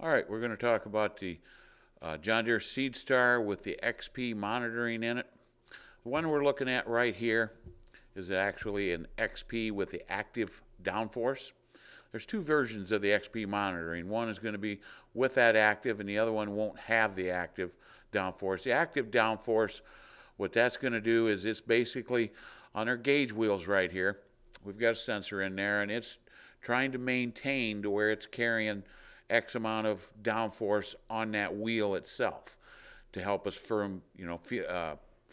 All right, we're going to talk about the John Deere SeedStar with the XP monitoring in it. The one we're looking at right here is actually an XP with the active downforce. There's two versions of the XP monitoring. One is going to be with that active, and the other one won't have the active downforce. The active downforce, what that's going to do is it's basically on our gauge wheels right here. We've got a sensor in there, and it's trying to maintain to where it's carrying X amount of downforce on that wheel itself to help us firm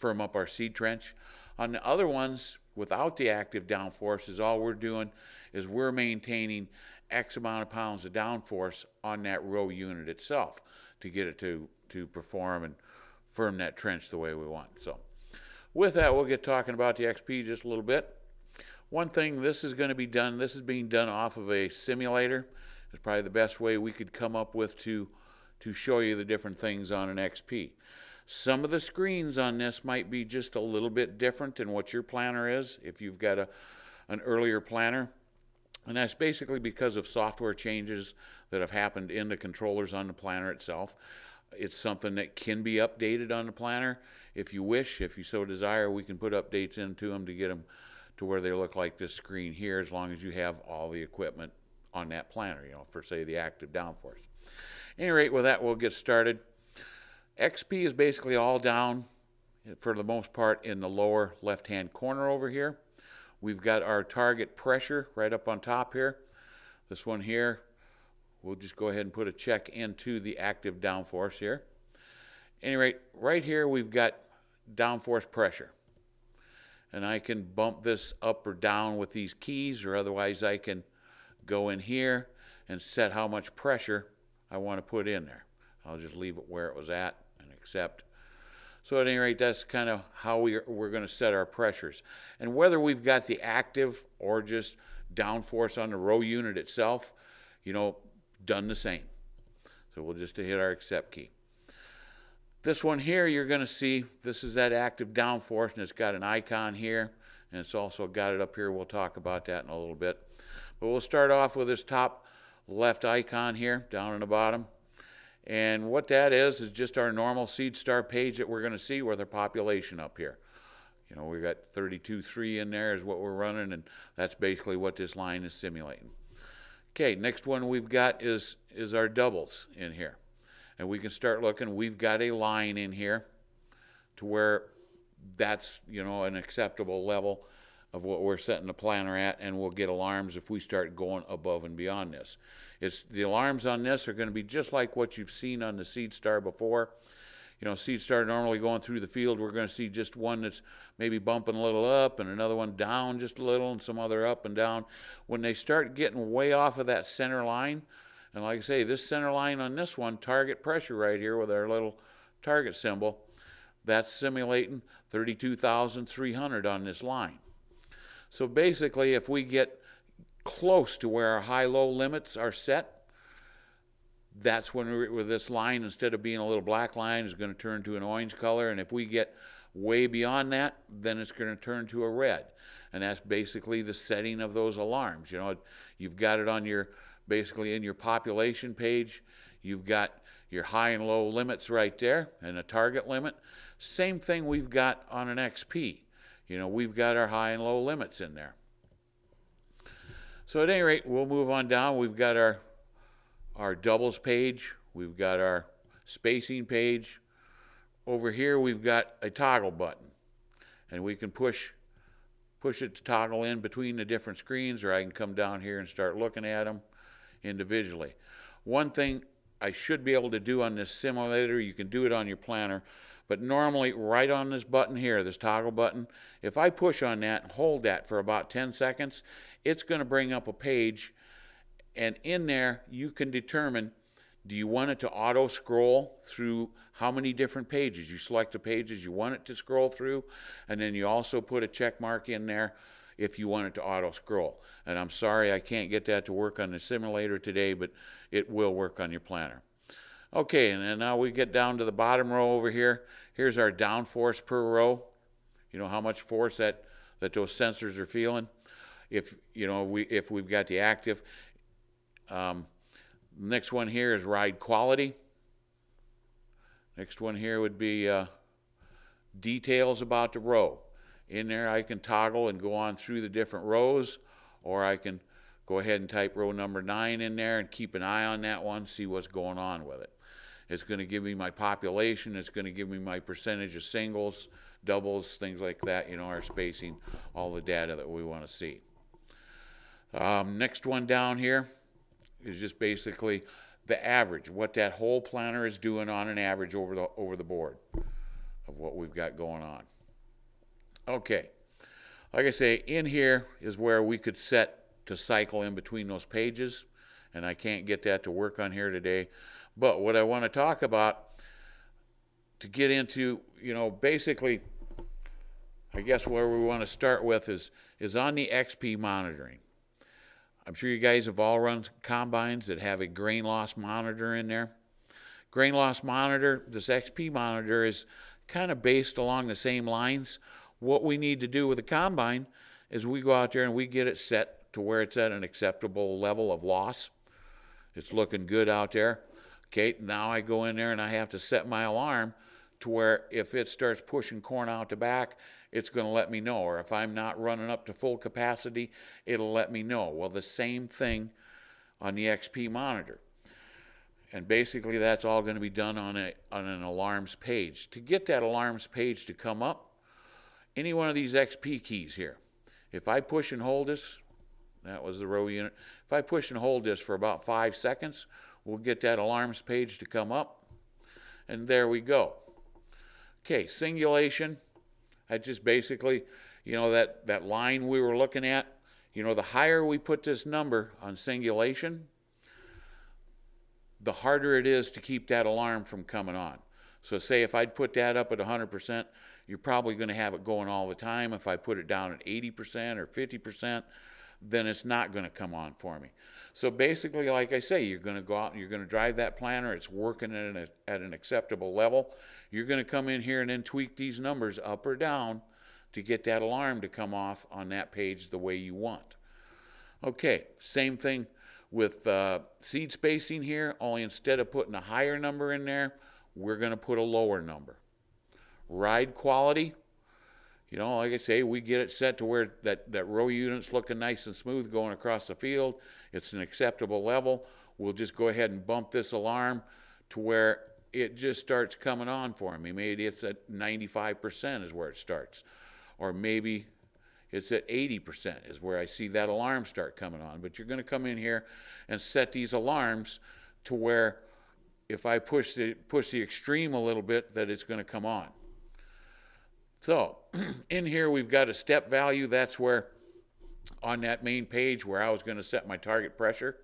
up our seed trench. On the other ones, without the active downforce, is all we're doing is we're maintaining X amount of pounds of downforce on that row unit itself to get it to perform and firm that trench the way we want. So with that, we'll get talking about the XP just a little bit. One thing, this is being done off of a simulator. It's probably the best way we could come up with to show you the different things on an XP. Some of the screens on this might be just a little bit different than what your planner is if you've got an earlier planner. And that's basically because of software changes that have happened in the controllers on the planner itself. It's something that can be updated on the planner. If you wish, if you so desire, we can put updates into them to get them to where they look like this screen here, as long as you have all the equipment on that planner, for say the active downforce. At any rate, with that, we'll get started. XP is basically all down, for the most part, in the lower left-hand corner over here. We've got our target pressure right up on top here. This one here, we'll just go ahead and put a check into the active downforce here. At any rate, right here we've got downforce pressure. And I can bump this up or down with these keys, or otherwise I can go in here and set how much pressure I want to put in there. I'll just leave it where it was at and accept. So at any rate, that's kind of how we're going to set our pressures. And whether we've got the active or just downforce on the row unit itself, done the same. So we'll just hit our accept key. This one here, you're going to see, this is that active downforce, and it's got an icon here, and it's also got it up here. We'll talk about that in a little bit. But we'll start off with this top left icon here, down in the bottom. And what that is just our normal SeedStar page that we're going to see with our population up here. We've got 32.3 in there is what we're running, and that's basically what this line is simulating. Okay, next one we've got is our doubles in here. And we can start looking. We've got a line in here to where that's, an acceptable level of what we're setting the planner at, and we'll get alarms if we start going above and beyond this. The alarms on this are going to be just like what you've seen on the SeedStar before. SeedStar normally going through the field, we're going to see just one that's maybe bumping a little up and another one down just a little and some other up and down. When they start getting way off of that center line, and like I say, this center line on this one, target pressure right here with our little target symbol, that's simulating 32,300 on this line. So basically, if we get close to where our high-low limits are set, that's when with this line, instead of being a little black line, is going to turn to an orange color. And if we get way beyond that, then it's going to turn to a red. And that's basically the setting of those alarms. You've got it on basically in your population page. You've got your high and low limits right there and a target limit. Same thing we've got on an XP. We've got our high and low limits in there. So at any rate, we'll move on down. We've got our doubles page. We've got our spacing page. Over here, we've got a toggle button. And we can push it to toggle in between the different screens, or I can come down here and start looking at them individually. One thing I should be able to do on this simulator, you can do it on your planner, but normally right on this button here, this toggle button, if I push on that and hold that for about 10 seconds, it's going to bring up a page, and in there you can determine, do you want it to auto scroll through how many different pages? You select the pages you want it to scroll through, and then you also put a check mark in there if you want it to auto scroll. And I'm sorry I can't get that to work on the simulator today, but it will work on your planner. Okay, and then now we get down to the bottom row over here. Here's our downforce per row. How much force that those sensors are feeling. If we've got the active, Next one here is ride quality. Next one here would be details about the row. In there I can toggle and go on through the different rows, or I can go ahead and type row number 9 in there and keep an eye on that one, see what's going on with it. It's going to give me my population, it's going to give me my percentage of singles, doubles, things like that, you know, our spacing, all the data that we want to see. Next one down here is just basically the average, what that whole planner is doing on an average over the board of what we've got going on. Okay, like I say, in here is where we could set to cycle in between those pages, and I can't get that to work on here today. But what I want to talk about to get into, you know, basically, I guess where we want to start with is on the XP monitoring. I'm sure you guys have all run combines that have a grain loss monitor in there. Grain loss monitor, this XP monitor is kind of based along the same lines. What we need to do with the combine is we go out there and we get it set to where it's at an acceptable level of loss. It's looking good out there. Okay, now I go in there and I have to set my alarm to where if it starts pushing corn out the back, it's going to let me know. Or if I'm not running up to full capacity, it'll let me know. Well, the same thing on the XP monitor. And basically that's all going to be done on an alarms page. To get that alarms page to come up, any one of these XP keys here, if I push and hold this, that was the row unit, if I push and hold this for about 5 seconds, we'll get that alarms page to come up, and there we go. Okay, singulation, that just basically, you know, that line we were looking at, you know, the higher we put this number on singulation, the harder it is to keep that alarm from coming on. So say if I'd put that up at 100%, you're probably going to have it going all the time. If I put it down at 80% or 50%, then it's not going to come on for me. So basically, like I say, you're going to go out and you're going to drive that planner. It's working at an acceptable level. You're going to come in here and then tweak these numbers up or down to get that alarm to come off on that page the way you want. Okay, same thing with seed spacing here, only instead of putting a higher number in there, we're going to put a lower number. Ride quality, you know, like I say, we get it set to where that row unit's looking nice and smooth going across the field. It's an acceptable level. We'll just go ahead and bump this alarm to where it just starts coming on for me. Maybe it's at 95% is where it starts. Or maybe it's at 80% is where I see that alarm start coming on. But you're going to come in here and set these alarms to where if I push the extreme a little bit, that it's going to come on. So in here we've got a step value. That's where on that main page where I was going to set my target pressure,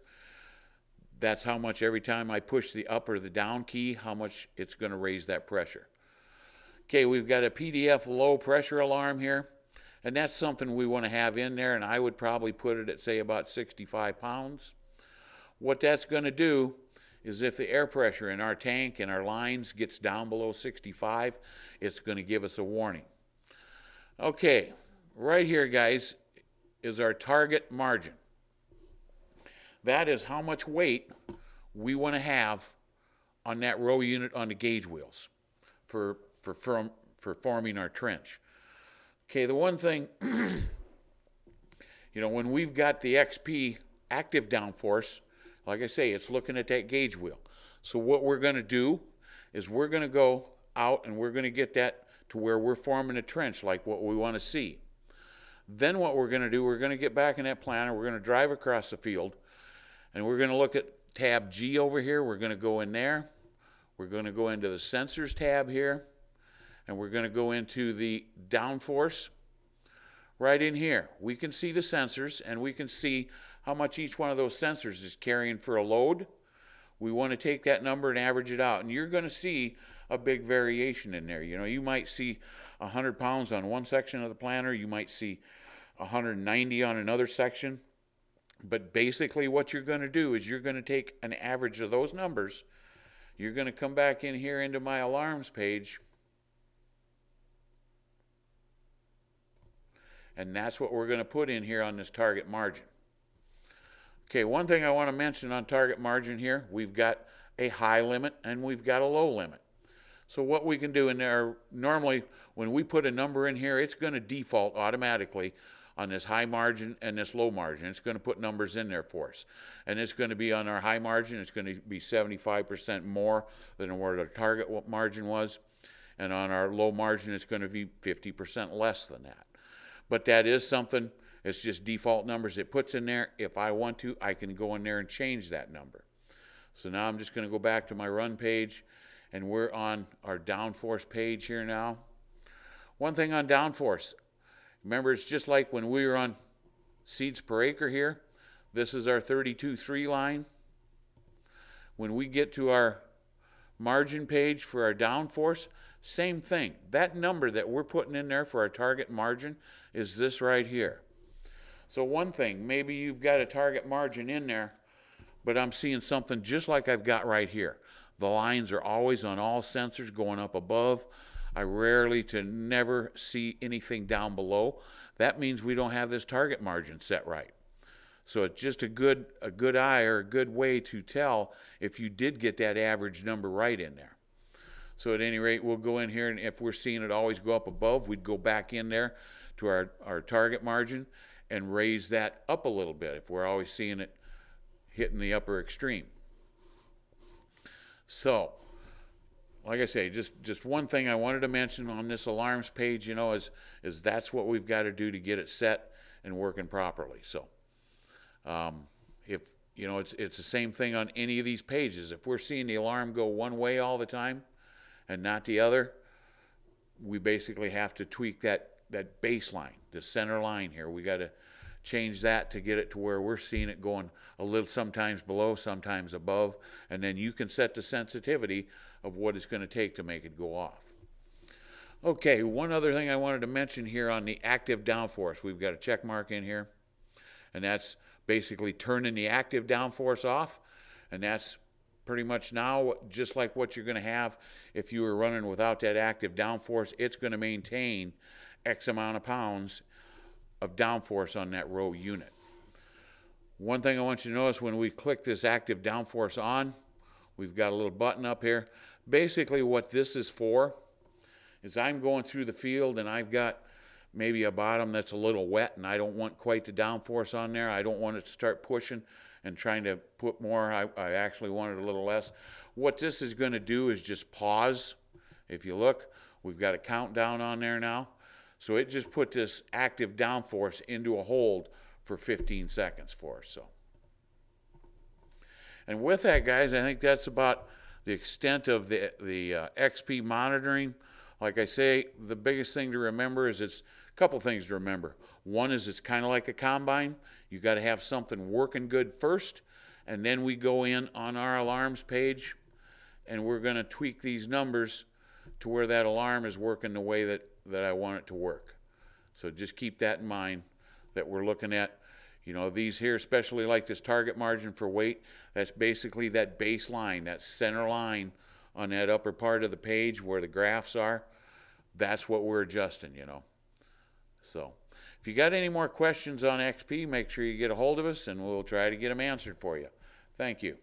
that's how much every time I push the up or the down key, how much it's going to raise that pressure. Okay, we've got a PDF low pressure alarm here, and that's something we want to have in there, and I would probably put it at, say, about 65 pounds. What that's going to do is if the air pressure in our tank and our lines gets down below 65, it's going to give us a warning. Okay, right here, guys, is our target margin. That is how much weight we want to have on that row unit on the gauge wheels for forming our trench. Okay, the one thing, you know, when we've got the XP active downforce, like I say, it's looking at that gauge wheel. So what we're going to do is we're going to go out and we're going to get that to where we're forming a trench like what we want to see. Then what we're going to do, we're going to get back in that planner, we're going to drive across the field, and we're going to look at tab G over here. We're going to go in there. We're going to go into the sensors tab here, and we're going to go into the downforce right in here. We can see the sensors, and we can see how much each one of those sensors is carrying for a load. We want to take that number and average it out, and you're going to see a big variation in there. You know, you might see 100 pounds on one section of the planner, you might see 190 on another section, but basically what you're going to do is you're going to take an average of those numbers. You're going to come back in here into my alarms page, and that's what we're going to put in here on this target margin. Okay, one thing I want to mention on target margin here, we've got a high limit and we've got a low limit. So what we can do in there, normally when we put a number in here, it's going to default automatically on this high margin and this low margin. It's going to put numbers in there for us. And it's going to be on our high margin, it's going to be 75% more than what our target margin was. And on our low margin, it's going to be 50% less than that. But that is something, it's just default numbers it puts in there. If I want to, I can go in there and change that number. So now I'm just going to go back to my run page, and we're on our downforce page here now. One thing on downforce, remember, it's just like when we were on seeds per acre here. This is our 32.3 line. When we get to our margin page for our downforce, same thing. That number that we're putting in there for our target margin is this right here. So one thing, maybe you've got a target margin in there, but I'm seeing something just like I've got right here. The lines are always on all sensors going up above. I rarely to never see anything down below. That means we don't have this target margin set right. So it's just a good eye or a good way to tell if you did get that average number right in there. So at any rate, we'll go in here, and if we're seeing it always go up above, we'd go back in there to our target margin and raise that up a little bit if we're always seeing it hitting the upper extreme. So, like I say, just one thing I wanted to mention on this alarms page, you know, is that's what we've got to do to get it set and working properly. So, if you know, it's the same thing on any of these pages. If we're seeing the alarm go one way all the time and not the other, we basically have to tweak that baseline, the center line here. We got to change that to get it to where we're seeing it going a little, sometimes below, sometimes above, and then you can set the sensitivity of what it's going to take to make it go off. Okay, one other thing I wanted to mention here on the active downforce. We've got a check mark in here, and that's basically turning the active downforce off, and that's pretty much now just like what you're going to have if you were running without that active downforce. It's going to maintain X amount of pounds of downforce on that row unit. One thing I want you to notice, when we click this active downforce on, we've got a little button up here. Basically what this is for is I'm going through the field and I've got maybe a bottom that's a little wet and I don't want quite the downforce on there. I don't want it to start pushing and trying to put more. I actually want it a little less. What this is going to do is just pause. If you look, we've got a countdown on there now. So it just put this active downforce into a hold for 15 seconds for us. So, and with that, guys, I think that's about the extent of the XP monitoring. Like I say, the biggest thing to remember is it's a couple things to remember. One is it's kind of like a combine. You got to have something working good first, and then we go in on our alarms page, and we're going to tweak these numbers to where that alarm is working the way that I want it to work. So just keep that in mind, that we're looking at, you know, these here, especially like this target margin for weight. That's basically that baseline, that center line on that upper part of the page where the graphs are. That's what we're adjusting, you know. So if you got any more questions on XP, make sure you get a hold of us and we'll try to get them answered for you. Thank you.